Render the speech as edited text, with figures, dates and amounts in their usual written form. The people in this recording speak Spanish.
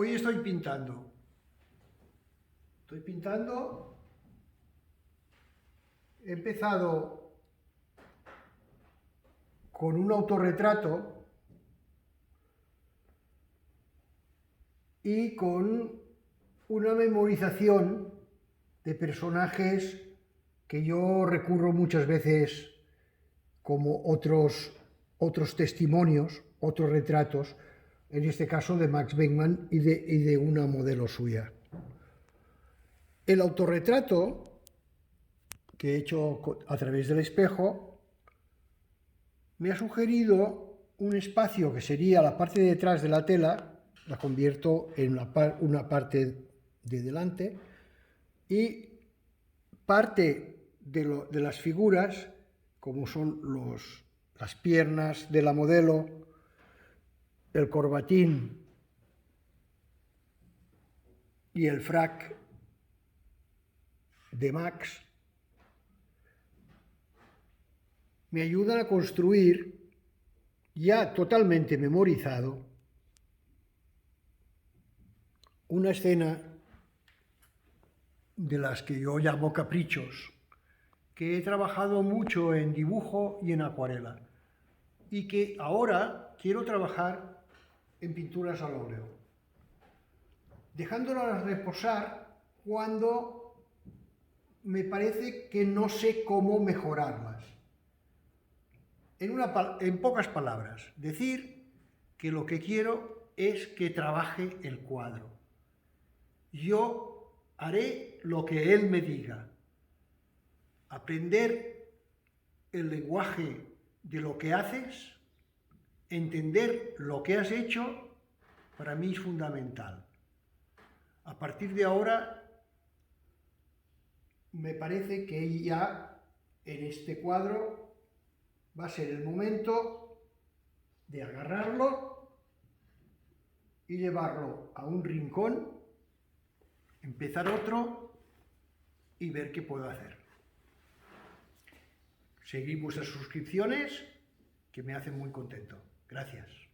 Hoy estoy pintando. He empezado con un autorretrato y con una memorización de personajes que yo recurro muchas veces como otros testimonios, otros retratos, en este caso de Max Beckmann y de una modelo suya. El autorretrato que he hecho a través del espejo me ha sugerido un espacio que sería la parte de detrás de la tela, la convierto en una parte de delante, y parte de las figuras, como son las piernas de la modelo, el corbatín y el frac de Max, me ayudan a construir, ya totalmente memorizado, una escena de las que yo llamo caprichos, que he trabajado mucho en dibujo y en acuarela, y que ahora quiero trabajar en pinturas al óleo, dejándolas reposar cuando me parece que no sé cómo mejorarlas. En pocas palabras, decir que lo que quiero es que trabaje el cuadro. Yo haré lo que él me diga. Aprender el lenguaje de lo que haces, entender lo que has hecho, para mí es fundamental. A partir de ahora, me parece que ya en este cuadro va a ser el momento de agarrarlo y llevarlo a un rincón, empezar otro y ver qué puedo hacer. Seguid vuestras suscripciones, que me hacen muy contento. Gracias.